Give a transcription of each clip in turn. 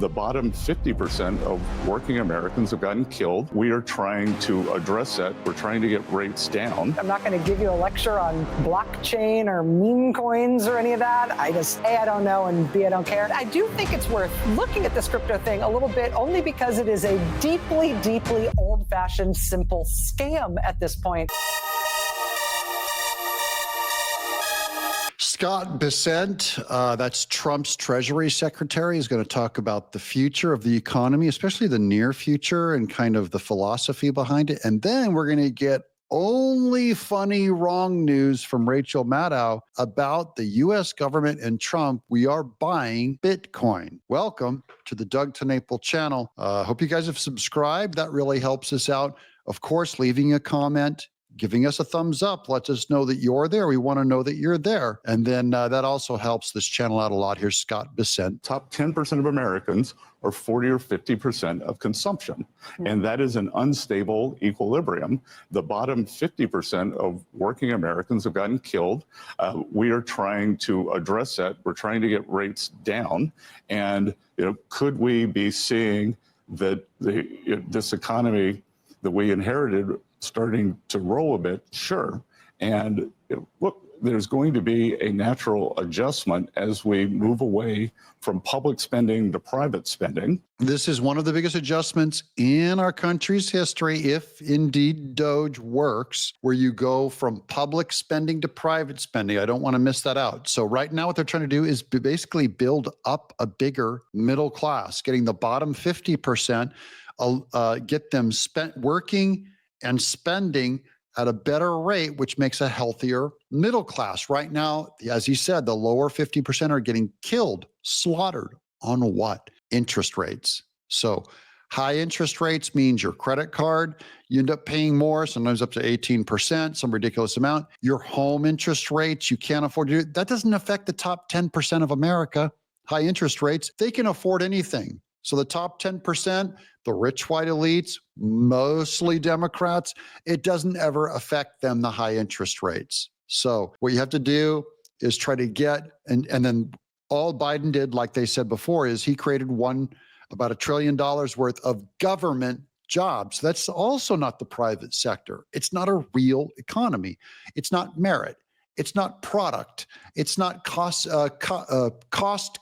The bottom 50% of working Americans have gotten killed. We are trying to address that. We're trying to get rates down. I'm not going to give you a lecture on blockchain or meme coins or any of that. I just, A, I don't know, and B, I don't care. I do think it's worth looking at this crypto thing a little bit, only because it is a deeply, deeply old-fashioned, simple scam at this point. Scott Bessent, that's Trump's Treasury Secretary, is going to talk about the future of the economy, especially the near future and kind of the philosophy behind it. And then we're going to get only funny wrong news from Rachel Maddow about the U.S. government and Trump. We are buying Bitcoin. Welcome to the Doug TenNapel channel. Hope you guys have subscribed. That really helps us out. Of course, leaving a comment, giving us a thumbs up lets us know that you're there. We want to know that you're there. And then that also helps this channel out a lot. Here's Scott Bessent. Top 10% of Americans are 40 or 50% of consumption. And that is an unstable equilibrium. The bottom 50% of working Americans have gotten killed. We are trying to address that. We're trying to get rates down. And could we be seeing that this economy that we inherited starting to roll a bit? Sure. And look, there's going to be a natural adjustment as we move away from public spending to private spending. This is one of the biggest adjustments in our country's history, if indeed Doge works, where you go from public spending to private spending. I don't want to miss that out. So right now what they're trying to do is basically build up a bigger middle class, getting the bottom 50%, get them working and spending at a better rate, which makes a healthier middle class. Right now, as he said, the lower 50% are getting killed, slaughtered on what? Interest rates. So high interest rates means your credit card, you end up paying more, sometimes up to 18%, some ridiculous amount. Your home interest rates, you can't afford to do it. That doesn't affect the top 10% of America. High interest rates, they can afford anything. So the top 10%, the rich white elites, mostly Democrats, it doesn't ever affect them, the high interest rates. So what you have to do is try to get, and then all Biden did, like they said before, is he created about $1 trillion worth of government jobs. That's also not the private sector. It's not a real economy. It's not merit. It's not product. It's not cost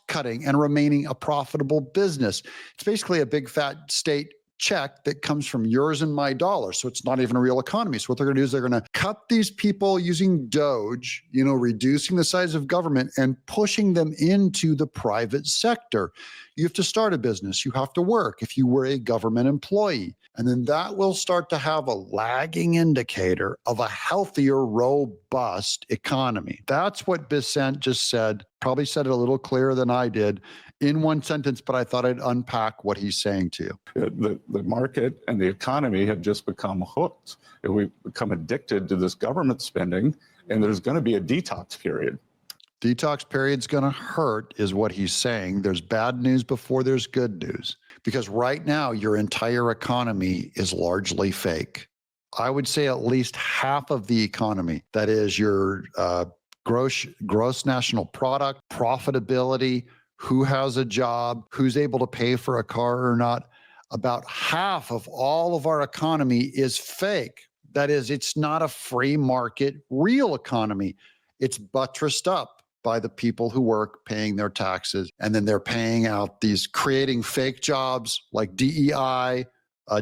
cutting and remaining a profitable business. It's basically a big fat state check that comes from yours and my dollars. So it's not even a real economy. So what they're going to do is they're going to cut these people using Doge, reducing the size of government and pushing them into the private sector. You have to start a business. You have to work if you were a government employee. And then that will start to have a lagging indicator of a healthier, robust economy. That's what Bessent just said. Probably said it a little clearer than I did in one sentence, but I thought I'd unpack what he's saying to you. The market and the economy have just become hooked. We've become addicted to this government spending, and there's going to be a detox period. Detox period's going to hurt is what he's saying. There's bad news before there's good news, because right now your entire economy is largely fake. I would say at least half of the economy, that is your gross national product, profitability, who has a job, who's able to pay for a car or not, about half of all of our economy is fake. That is, it's not a free market, real economy. It's buttressed up by the people who work, paying their taxes, and then they're paying out creating fake jobs like DEI,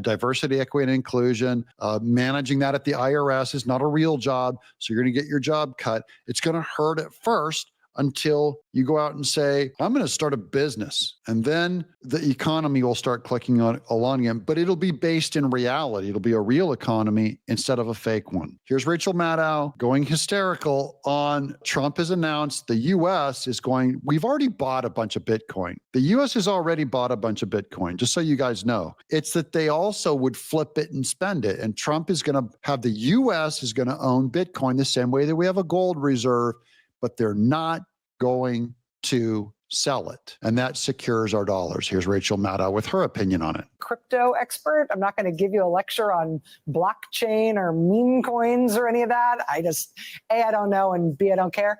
diversity, equity, and inclusion. Managing that at the IRS is not a real job, so you're going to get your job cut. It's going to hurt at first until you go out and say, I'm going to start a business. And then the economy will start clicking along again, but it'll be based in reality. It'll be a real economy instead of a fake one. Here's Rachel Maddow going hysterical on Trump has announced the U.S. we've already bought a bunch of Bitcoin. The U.S. has already bought a bunch of Bitcoin, just so you guys know. It's that they also would flip it and spend it. And Trump is going to have the U.S. is going to own Bitcoin the same way that we have a gold reserve, but they're not going to sell it. And that secures our dollars. Here's Rachel Maddow with her opinion on it. Crypto expert. I'm not going to give you a lecture on blockchain or meme coins or any of that. A, I don't know, and B, I don't care.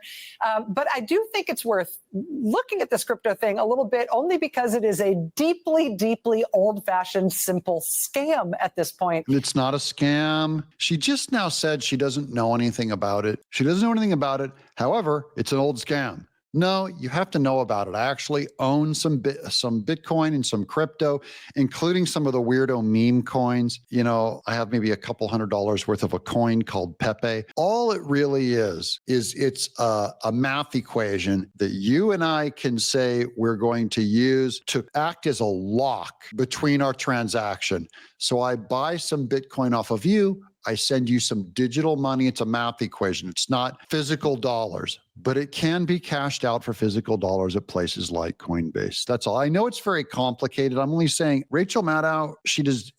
But I do think it's worth looking at this crypto thing a little bit, only because it is a deeply, deeply old-fashioned, simple scam at this point. It's not a scam. She just now said she doesn't know anything about it. She doesn't know anything about it. However, it's an old scam. No, you have to know about it. I actually own some Bitcoin and some crypto, including some of the weirdo meme coins. You know, I have maybe a couple $100 worth of a coin called Pepe. All it really is it's a math equation that you and I can say we're going to use to act as a lock between our transaction. So I buy some Bitcoin off of you. I send you some digital money. It's a math equation. It's not physical dollars, but it can be cashed out for physical dollars at places like Coinbase. That's all. I know it's very complicated. I'm only saying Rachel Maddow, she's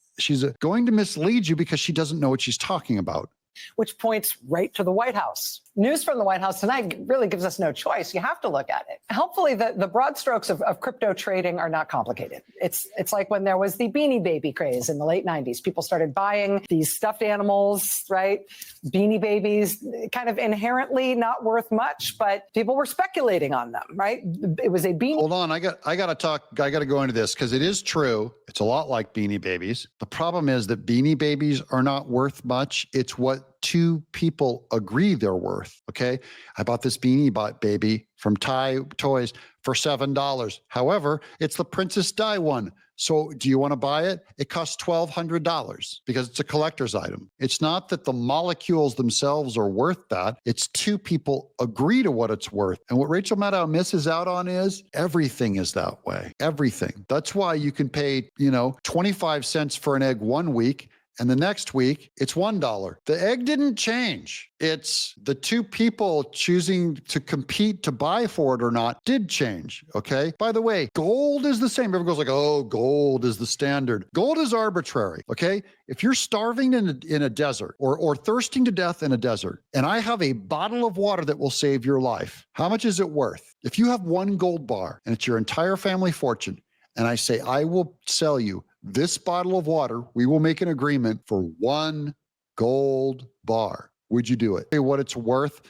going to mislead you because she doesn't know what she's talking about. Which points right to the White House. News from the White House tonight really gives us no choice. You have to look at it. Hopefully, the broad strokes of crypto trading are not complicated. It's like when there was the Beanie Baby craze in the late 90s. People started buying these stuffed animals, right? Beanie Babies, kind of inherently not worth much, but people were speculating on them, right? It was a beanie. Hold on, I got to go into this because it is true. It's a lot like Beanie Babies. The problem is that Beanie Babies are not worth much. It's what two people agree they're worth. Okay. I bought this Beanie Baby from Thai Toys for $7. However, it's the Princess Di one. So do you want to buy it? It costs $1,200 because it's a collector's item. It's not that the molecules themselves are worth that. It's two people agree to what it's worth. And what Rachel Maddow misses out on is everything is that way. Everything. That's why you can pay, 25 cents for an egg 1 week. And the next week, it's $1. The egg didn't change. It's the two people choosing to compete to buy for it or not did change, okay? By the way, gold is the same. Everyone goes like, oh, gold is the standard. Gold is arbitrary, okay? If you're starving in a desert or thirsting to death in a desert, and I have a bottle of water that will save your life, how much is it worth? If you have one gold bar and it's your entire family fortune, and I say, I will sell you this bottle of water, we will make an agreement for one gold bar. Would you do it? What it's worth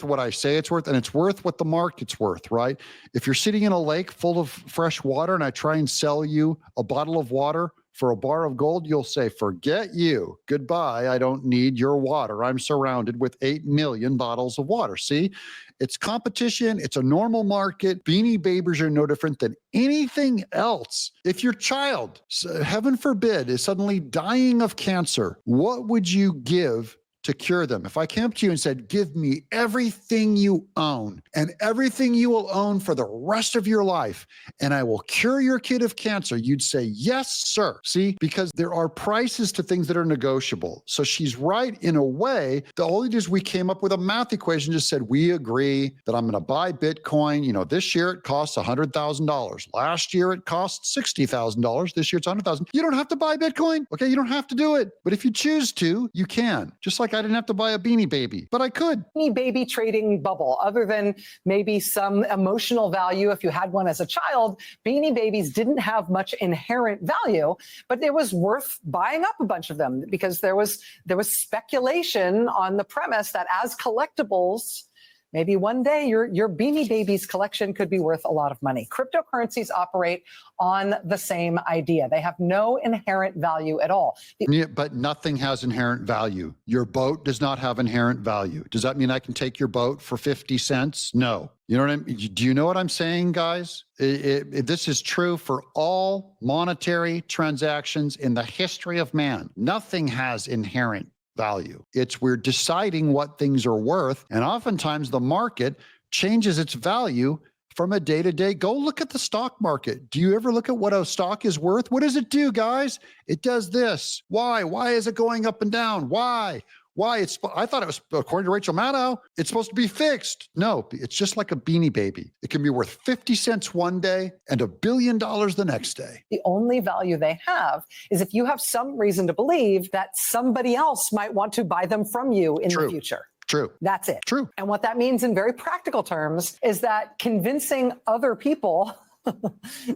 what I say it's worth, and it's worth what the market's worth, right? If you're sitting in a lake full of fresh water and I try and sell you a bottle of water for a bar of gold, you'll say, forget you. Goodbye. I don't need your water. I'm surrounded with 8 million bottles of water. See, it's competition. It's a normal market. Beanie Babies are no different than anything else. If your child, heaven forbid, is suddenly dying of cancer, what would you give to cure them? If I came up to you and said, give me everything you own and everything you will own for the rest of your life, and I will cure your kid of cancer, you'd say, yes, sir. See, because there are prices to things that are negotiable. So she's right in a way. The only is we came up with a math equation, just said, we agree that I'm going to buy Bitcoin. This year it costs $100,000. Last year it cost $60,000. This year it's $100,000. You don't have to buy Bitcoin. Okay. You don't have to do it. But if you choose to, you can. Just like I didn't have to buy a Beanie Baby, but I could. Beanie Baby trading bubble, other than maybe some emotional value if you had one as a child, Beanie Babies didn't have much inherent value, but it was worth buying up a bunch of them because there was speculation on the premise that as collectibles, maybe one day your Beanie Babies collection could be worth a lot of money. Cryptocurrencies operate on the same idea. They have no inherent value at all. Yeah, but nothing has inherent value. Your boat does not have inherent value. Does that mean I can take your boat for 50 cents? No. You know what I mean? Do you know what I'm saying, guys? This is true for all monetary transactions in the history of man. Nothing has inherent value. We're deciding what things are worth. And oftentimes the market changes its value from a day-to-day. Go look at the stock market. Do you ever look at what a stock is worth? What does it do, guys? It does this. Why? Why is it going up and down? Why? I thought it was, according to Rachel Maddow, it's supposed to be fixed. No, it's just like a Beanie Baby. It can be worth 50 cents one day and $1 billion the next day. The only value they have is if you have some reason to believe that somebody else might want to buy them from you in the future. True. That's it. True. And what that means in very practical terms is that convincing other people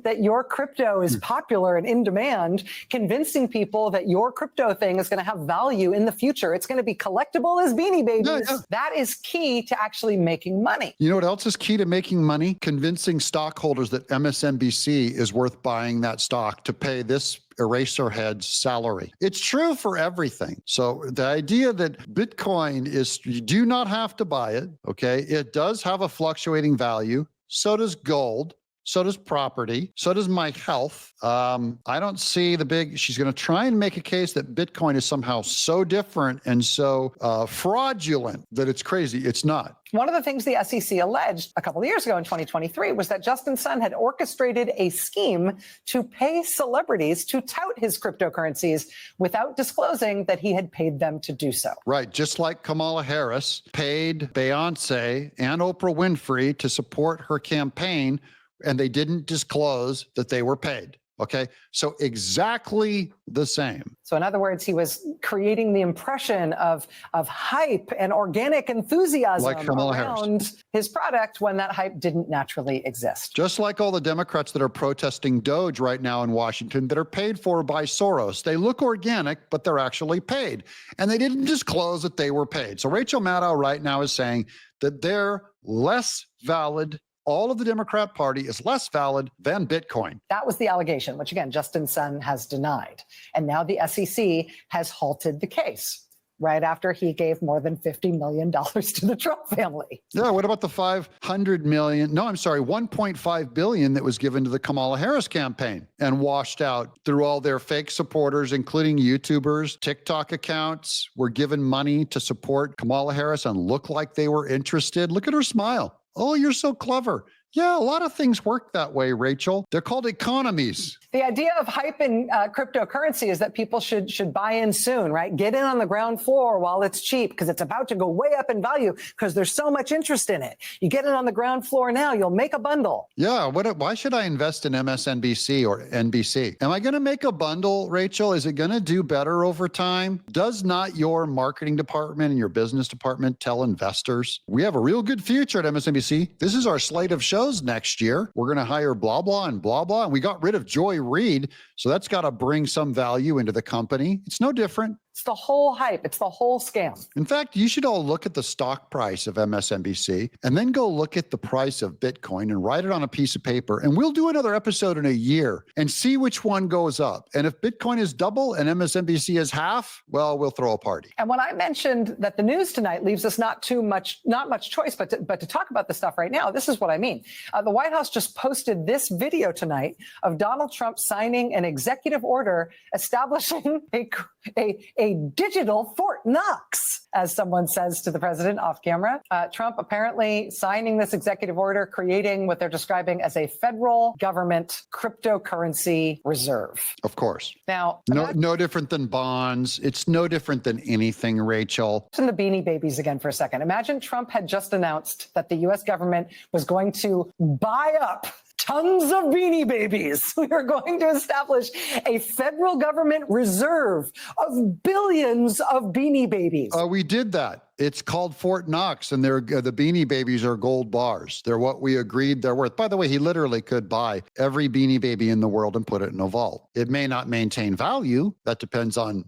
that your crypto is popular and in demand, convincing people that your crypto thing is going to have value in the future. It's going to be collectible as Beanie Babies. Yeah. That is key to actually making money. You know what else is key to making money? Convincing stockholders that MSNBC is worth buying that stock to pay this Eraserhead's salary. It's true for everything. So the idea that Bitcoin is, you do not have to buy it, okay? It does have a fluctuating value. So does gold. So does property. So does my health. I don't see the big, she's going to try and make a case that Bitcoin is somehow so different and so fraudulent that it's crazy. It's not. One of the things the SEC alleged a couple of years ago in 2023 was that Justin Sun had orchestrated a scheme to pay celebrities to tout his cryptocurrencies without disclosing that he had paid them to do so. Right. Just like Kamala Harris paid Beyonce and Oprah Winfrey to support her campaign, and they didn't disclose that they were paid. Okay. So exactly the same. So in other words, he was creating the impression of hype and organic enthusiasm like Kamala around Harris. his product when that hype didn't naturally exist. Just like all the Democrats that are protesting Doge right now in Washington that are paid for by Soros. They look organic, but they're actually paid. And they didn't disclose that they were paid. So Rachel Maddow right now is saying that they're less valid. All of the Democrat Party is less valid than Bitcoin. That was the allegation, which again, Justin Sun has denied. And now the SEC has halted the case right after he gave more than $50 million to the Trump family. Yeah, what about the 500 million? No, I'm sorry, 1.5 billion that was given to the Kamala Harris campaign and washed out through all their fake supporters, including YouTubers, TikTok accounts were given money to support Kamala Harris and look like they were interested. Look at her smile. Oh, you're so clever. Yeah, a lot of things work that way, Rachel. They're called economies. The idea of hype in cryptocurrency is that people should buy in soon, right? Get in on the ground floor while it's cheap because it's about to go way up in value because there's so much interest in it. You get in on the ground floor now, you'll make a bundle. Yeah, why should I invest in MSNBC or NBC? Am I going to make a bundle, Rachel? Is it going to do better over time? Does not your marketing department and your business department tell investors, we have a real good future at MSNBC. This is our slate of shows next year. We're going to hire blah, blah, and blah, blah. And we got rid of Joy Reid. So that's got to bring some value into the company. It's no different. It's the whole hype. It's the whole scam. In fact, you should all look at the stock price of MSNBC and then go look at the price of Bitcoin and write it on a piece of paper. And we'll do another episode in a year and see which one goes up. And if Bitcoin is double and MSNBC is half, well, we'll throw a party. And when I mentioned that the news tonight leaves us not much choice, but to talk about this stuff right now, this is what I mean. The White House just posted this video tonight of Donald Trump signing an executive order establishing a digital Fort Knox, as someone says to the president off camera. Trump apparently signing this executive order, creating what they're describing as a federal government cryptocurrency reserve. Of course. Now, no different than bonds. It's no different than anything, Rachel. Imagine the Beanie Babies again for a second. Imagine Trump had just announced that the U.S. government was going to buy up tons of Beanie Babies. We are going to establish a federal government reserve of billions of Beanie Babies. We did that. It's called Fort Knox, and they're the Beanie Babies are gold bars. They're what we agreed they're worth. By the way, he literally could buy every Beanie Baby in the world and put it in a vault. It may not maintain value. That depends on,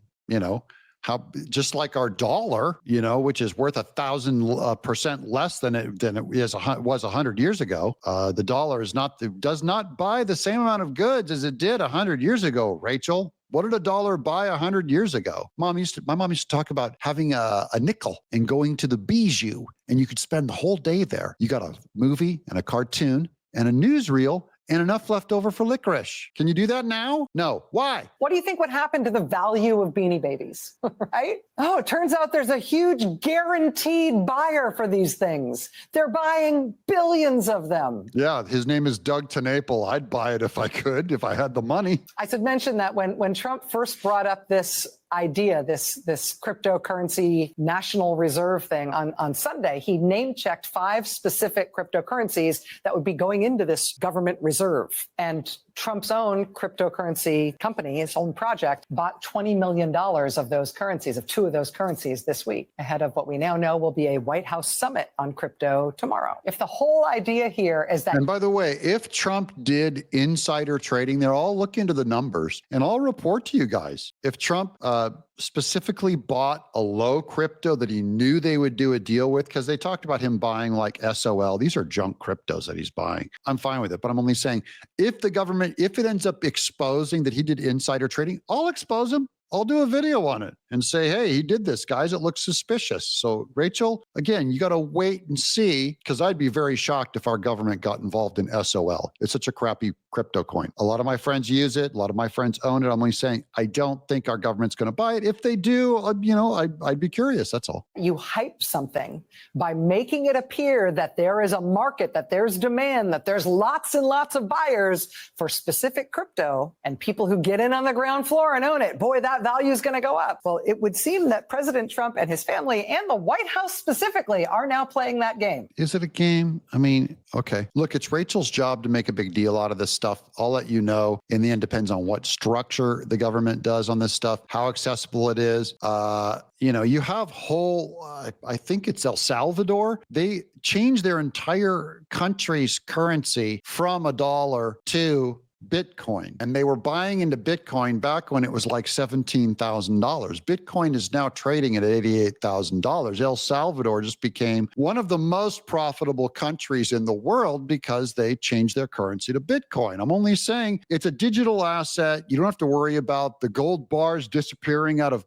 how, just like our dollar, which is worth 1,000% less than it was 100 years ago. The dollar does not buy the same amount of goods as it did 100 years ago, Rachel. What did a dollar buy 100 years ago? My mom used to talk about having a nickel and going to the Bijou, and you could spend the whole day there. You got a movie and a cartoon and a newsreel and enough left over for licorice. Can you do that now? No. Why? What do you think would happen to the value of Beanie Babies, right? Oh, it turns out there's a huge guaranteed buyer for these things. They're buying billions of them. Yeah, his name is Doug TenNapel. I'd buy it if I could, if I had the money. I should mention that when Trump first brought up this idea, this cryptocurrency national reserve thing on Sunday, he name-checked 5 specific cryptocurrencies that would be going into this government reserve. And Trump's own cryptocurrency company, his own project, bought $20 million of those currencies, of two of those currencies this week, ahead of what we now know will be a White House summit on crypto tomorrow. If the whole idea here is that... And by the way, if Trump did insider trading, they're all look into the numbers, and I'll report to you guys. If Trump specifically bought a low crypto that he knew they would do a deal with, because they talked about him buying like SOL. These are junk cryptos that he's buying. I'm fine with it, but I'm only saying if the government, if it ends up exposing that he did insider trading, I'll expose him. I'll do a video on it and say, hey, he did this, guys. It looks suspicious. So, Rachel, again, you got to wait and see, because I'd be very shocked if our government got involved in SOL. It's such a crappy crypto coin. A lot of my friends use it. A lot of my friends own it. I'm only saying I don't think our government's going to buy it. If they do, I'd be curious. That's all. You hype something by making it appear that there is a market, that there's demand, that there's lots and lots of buyers for specific crypto, and people who get in on the ground floor and own it. Boy, that value is going to go up. Well, it would seem that President Trump and his family and the White House specifically are now playing that game. Is it a game? I mean, okay. Look, it's Rachel's job to make a big deal out of this stuff. I'll let you know. In the end, depends on what structure the government does on this stuff, how accessible it is. You have I think it's El Salvador. They changed their entire country's currency from a dollar to Bitcoin, and they were buying into Bitcoin back when it was like $17,000. Bitcoin is now trading at $88,000. El Salvador just became one of the most profitable countries in the world because they changed their currency to Bitcoin. I'm only saying it's a digital asset. You don't have to worry about the gold bars disappearing out of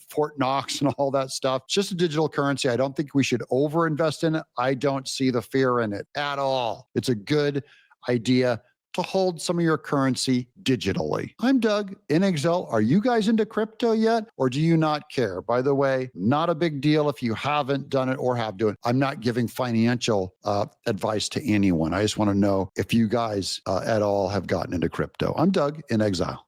Fort Knox and all that stuff. It's just a digital currency. I don't think we should overinvest in it. I don't see the fear in it at all. It's a good idea to hold some of your currency digitally. I'm Doug in Exile. Are you guys into crypto yet, or do you not care? By the way, not a big deal if you haven't done it or have done it. I'm not giving financial advice to anyone. I just want to know if you guys at all have gotten into crypto. I'm Doug in Exile.